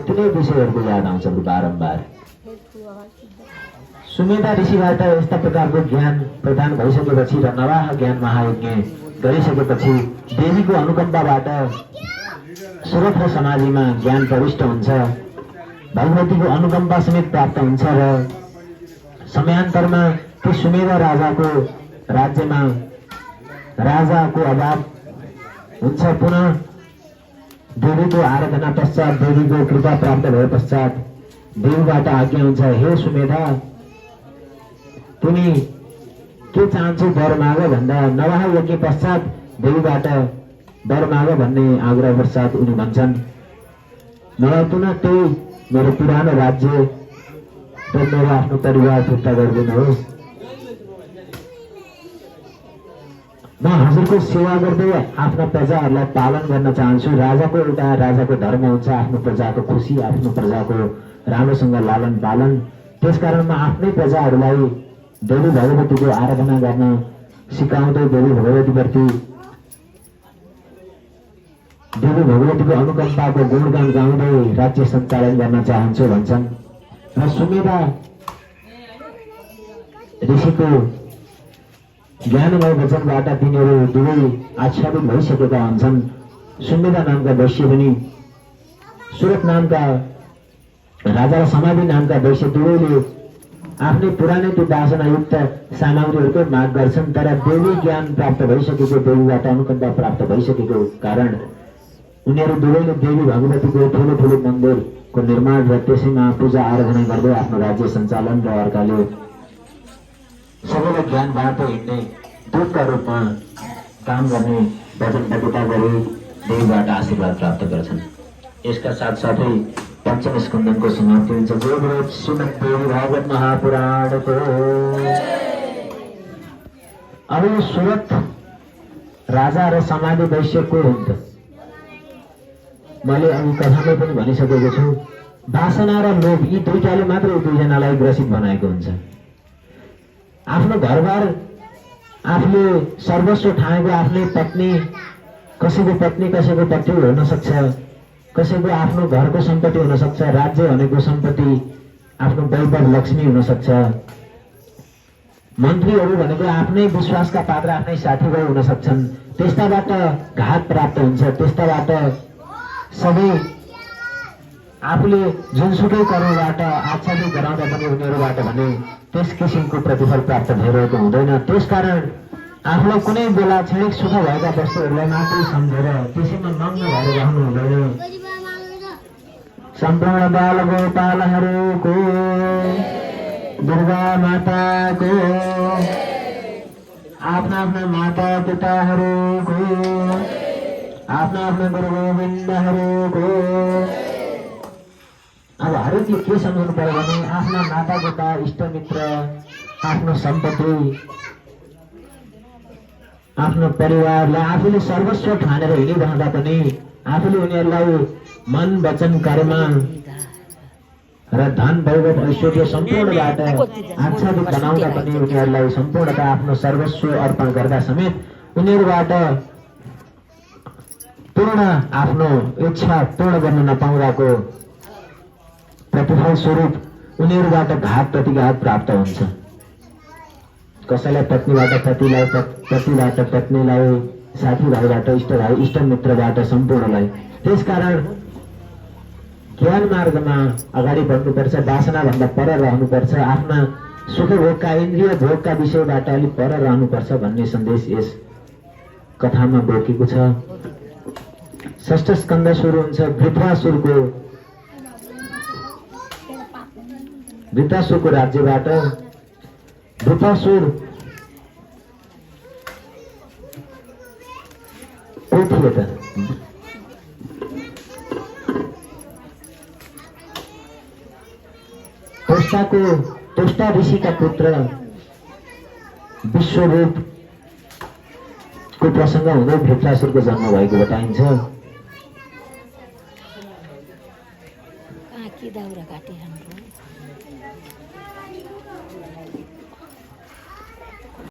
तिनै विषयहरूको याद आउँछ बारम्बार। सुमेधा ऋषिबाट यस्ता प्रकारको ज्ञान प्रदान भइसकेपछि र नवाह ज्ञान महायज्ञ गरिसकेपछि देवीको अनुकम्पाबाट सुरथ र समाधिमा ज्ञान प्रविष्ट हुन्छ। भगवतीको अनुकम्पा समेत प्राप्त हुन्छ र समयान्तरमा त्यो सुमेधा राजाको राज्यमा राजाको अभाव हुन्छ। पुनः देवीको आराधना पश्चात, देवीको कृपा प्राप्त भए पश्चात देवीबाट आज्ञा हुन्छ, हे सुमेधा तिमी के चाहन्छौ वर माग भन्दा नवाह यज्ञ पश्चात देवीबाट वर माग भन्ने आग्रह पश्चात उनी भन्छन्, मलाई पुनः त्यही मेरो पुरानो राज्य र मेरो आफ्नो परिवार फिर्ता गरिदिनुहोस्। म हजुरको सेवा गर्दै आफ्ना प्रजाहरूलाई पालन गर्न चाहन्छु। राजाको धर्म हुन्छ आफ्नो प्रजाको खुसी, आफ्नो प्रजाको राम्रोसँग लालन पालन। त्यसकारण म आफ्नै प्रजाहरूलाई देवी भगवतीको आराधना गर्न सिकाउँदै देवी भगवतीको अनुकम्पाको गुणगान गाउँदै राज्य सञ्चालन गर्न चाहन्छु भन्छन्। र सुमेधा ऋषिको ज्ञानमय वचनबाट तिनीहरू दुवै आच्छादित भइसकेका हुन्छन्। सुमेधा नामका वैश्य पनि सुरथ नामका राजा र समाधि नामका वैश्य दुवैले आफ्नै पुरानै त्यो वासनायुक्त सामग्रीहरूको माग गर्छन्। तर देवी ज्ञान प्राप्त भइसकेको, देवीबाट अनुकम्पा प्राप्त भइसकेको कारण उनीहरू दुवैले देवी भगवतीको ठुलो ठुलो मन्दिरको निर्माण र त्यसैमा पूजा आराधना गर्दै आफ्नो राज्य सञ्चालन र अर्काले सबैलाई ज्ञान बाँड्दै हिँड्ने दूतका रूपमा काम गर्ने वचनबद्धता गरी देवीबाट आशीर्वाद प्राप्त गर्छन्। यसका साथसाथै पञ्चम स्कन्दनको समाप्ति हुन्छ। जय बोलो श्रीमद् देवी भागवत महापुराणको। अब यो सुरथ राजा र समाधि वैश्य को हुन् त? मैले अघि कथामै पनि भनिसकेको छु, वासना र लोभ यी दुईटाले मात्र दुईजनालाई ग्रसित बनाएको हुन्छ। आफ्नो घरबार आफूले सर्वस्व ठानेको आफ्नै पत्नी, कसैको पति हुन सक्छ, कसैको आफ्नो घरको सम्पत्ति हुन सक्छ, राज्य भनेको सम्पत्ति आफ्नो वैभव लक्ष्मी हुन सक्छ, मन्त्रीहरू भनेको आफ्नै विश्वासका पात्र आफ्नै साथीभाइ हुन सक्छन्। त्यस्ताबाट घात प्राप्त हुन्छ। त्यस्ताबाट सबै आफूले जुनसुकै कर्मबाट आच्छादित गराउँदा पनि उनीहरूबाट भने त्यस किसिमको प्रतिफल प्राप्त भइरहेको हुँदैन। त्यसकारण आफूलाई कुनै बेला क्षणिक सुख भएका वस्तुहरूलाई मात्रै सम्झेर त्यसैमा मग्न भएर रहनु हुँदैन। सम्पूर्ण बाल गोपालहरूको, दुर्गा माताको, आफ्ना माता पिताहरूको, आफ्ना गुरु गोविन्दहरूको अब हरेकले के सम्झनु पर्यो भने आफ्ना माता पिता, इष्टमित्र, आफ्नो सम्पत्ति, आफ्नो परिवारलाई आफूले सर्वस्व ठानेर हिँडिरहँदा पनि आफूले उनीहरूलाई मन वचन कर्म र धन वैभव ऐश्वर्य सम्पूर्णबाट आच्छादित बनाउँदा पनि उनीहरूलाई सम्पूर्णता आफ्नो सर्वस्व अर्पण गर्दा समेत उनीहरूबाट पूर्ण आफ्नो इच्छा पूर्ण गर्न नपाउँदाको प्रतिफल स्वरूप उनीहरूबाट घात प्रतिघात प्राप्त हुन्छ। कसैलाई पत्नीबाट पतिलाई, पतिबाट पत्नीलाई, साथीभाइबाट इष्टभाइ, इष्टमित्रबाट सम्पूर्णलाई। त्यसकारण ज्ञान मार्गमा अगाडि बढ्नुपर्छ, वासनाभन्दा पर रहनुपर्छ, आफ्ना सुख भोगका, इन्द्रिय भोगका विषयबाट अलिक पर रहनुपर्छ भन्ने सन्देश यस कथामा बोकेको छ। षष्ठ स्कन्द सुरु हुन्छ वृत्रासुरको राज्यबाट। वृत्रासुर को थिए त? त्वष्टा ऋषिका पुत्र विश्वरूप को प्रसंग हुँदै वृत्रासुरको जन्म भएको बताइन्छ।